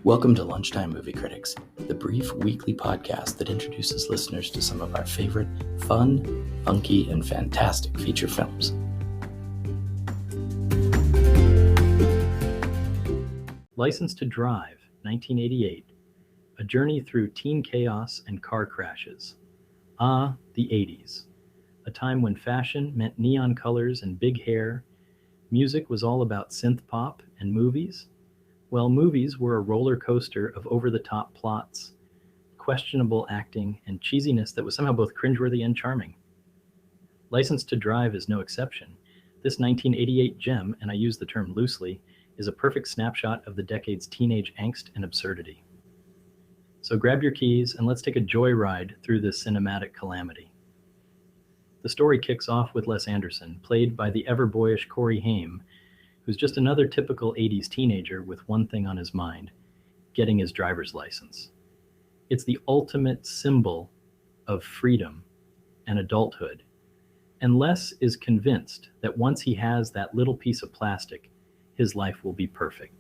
Welcome to Lunchtime Movie Critics, the brief weekly podcast that introduces listeners to some of our favorite fun, funky, and fantastic feature films. License to Drive, 1988, a journey through teen chaos and car crashes. Ah, the 80s, a time when fashion meant neon colors and big hair, music was all about synth pop, and movies? Well, movies were a roller coaster of over-the-top plots, questionable acting, and cheesiness that was somehow both cringeworthy and charming. License to Drive is no exception. This 1988 gem, and I use the term loosely, is a perfect snapshot of the decade's teenage angst and absurdity. So grab your keys and let's take a joyride through this cinematic calamity. The story kicks off with Les Anderson, played by the ever-boyish Corey Haim, who's just another typical 80s teenager with one thing on his mind: getting his driver's license. It's the ultimate symbol of freedom and adulthood, and Les is convinced that once he has that little piece of plastic, his life will be perfect.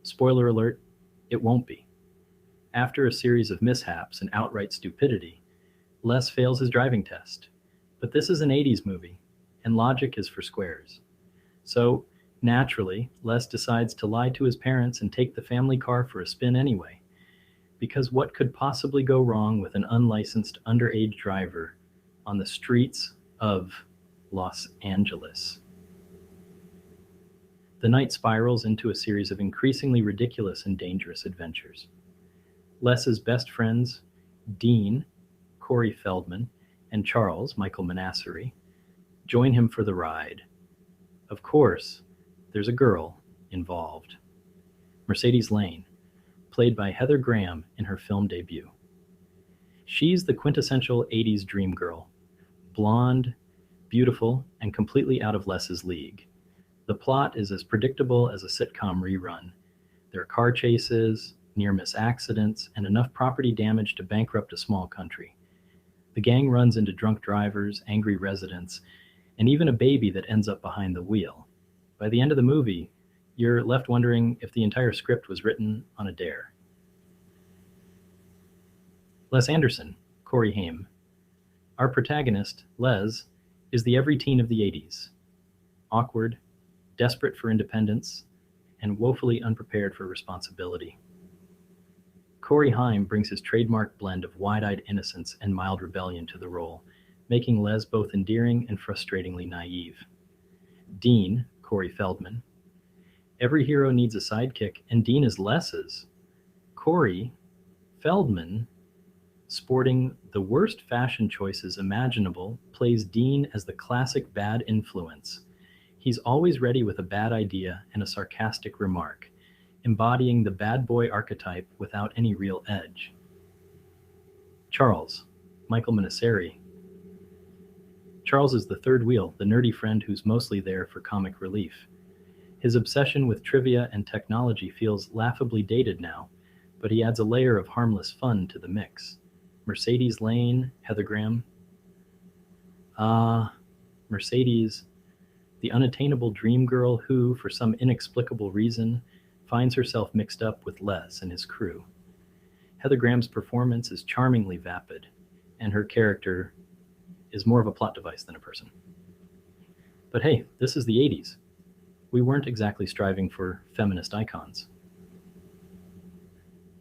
Spoiler alert, it won't be. After a series of mishaps and outright stupidity, Les fails his driving test. But this is an 80s movie, and logic is for squares. So, naturally, Les decides to lie to his parents and take the family car for a spin anyway. Because what could possibly go wrong with an unlicensed underage driver on the streets of Los Angeles? The night spirals into a series of increasingly ridiculous and dangerous adventures. Les's best friends, Dean, Corey Feldman, and Charles, Michael Menasseri, join him for the ride. Of course, there's a girl involved. Mercedes Lane, played by Heather Graham in her film debut. She's the quintessential 80s dream girl, blonde, beautiful, and completely out of Les's league. The plot is as predictable as a sitcom rerun. There are car chases, near-miss accidents, and enough property damage to bankrupt a small country. The gang runs into drunk drivers, angry residents, and even a baby that ends up behind the wheel. By the end of the movie, you're left wondering if the entire script was written on a dare. Les Anderson, Corey Haim. Our protagonist, Les, is the every teen of the 80s. Awkward, desperate for independence, and woefully unprepared for responsibility. Corey Haim brings his trademark blend of wide-eyed innocence and mild rebellion to the role, making Les both endearing and frustratingly naive. Dean, Corey Feldman. Every hero needs a sidekick, and Dean is Les's. Corey Feldman, sporting the worst fashion choices imaginable, plays Dean as the classic bad influence. He's always ready with a bad idea and a sarcastic remark, embodying the bad boy archetype without any real edge. Charles, Michael Menasseri. Charles is the third wheel, the nerdy friend who's mostly there for comic relief. His obsession with trivia and technology feels laughably dated now, but he adds a layer of harmless fun to the mix. Mercedes Lane, Heather Graham. Mercedes, the unattainable dream girl who, for some inexplicable reason, finds herself mixed up with Les and his crew. Heather Graham's performance is charmingly vapid, and her character is more of a plot device than a person. But hey, this is the 80s. We weren't exactly striving for feminist icons.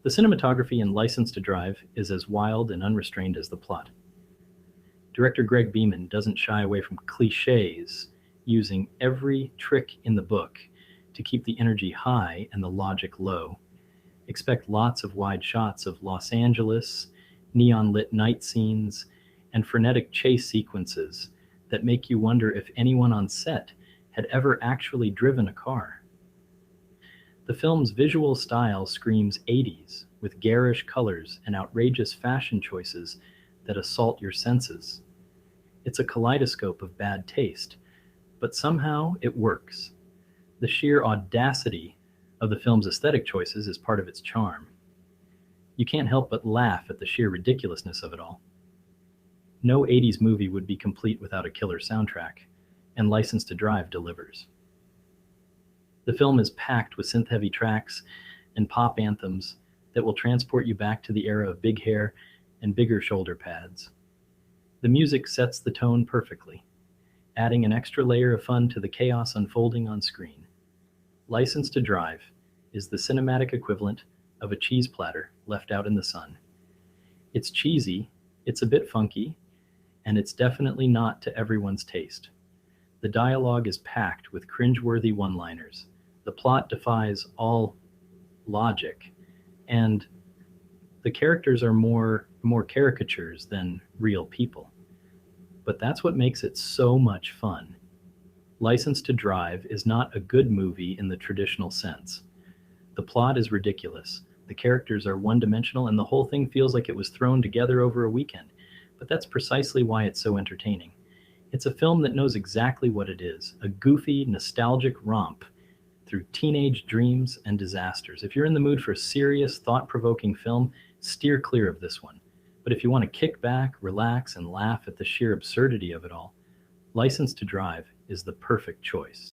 The cinematography in License to Drive is as wild and unrestrained as the plot. Director Greg Beeman doesn't shy away from cliches, using every trick in the book to keep the energy high and the logic low. Expect lots of wide shots of Los Angeles, neon-lit night scenes, and frenetic chase sequences that make you wonder if anyone on set had ever actually driven a car. The film's visual style screams 80s, with garish colors and outrageous fashion choices that assault your senses. It's a kaleidoscope of bad taste, but somehow it works. The sheer audacity of the film's aesthetic choices is part of its charm. You can't help but laugh at the sheer ridiculousness of it all. No 80s movie would be complete without a killer soundtrack, and License to Drive delivers. The film is packed with synth-heavy tracks and pop anthems that will transport you back to the era of big hair and bigger shoulder pads. The music sets the tone perfectly, adding an extra layer of fun to the chaos unfolding on screen. License to Drive is the cinematic equivalent of a cheese platter left out in the sun. It's cheesy, it's a bit funky, and it's definitely not to everyone's taste. The dialogue is packed with cringeworthy one-liners. The plot defies all logic, and the characters are more caricatures than real people. But that's what makes it so much fun. License to Drive is not a good movie in the traditional sense. The plot is ridiculous. The characters are one-dimensional, and the whole thing feels like it was thrown together over a weekend. But that's precisely why it's so entertaining. It's a film that knows exactly what it is, a goofy, nostalgic romp through teenage dreams and disasters. If you're in the mood for a serious, thought-provoking film, steer clear of this one. But if you want to kick back, relax, and laugh at the sheer absurdity of it all, License to Drive is the perfect choice.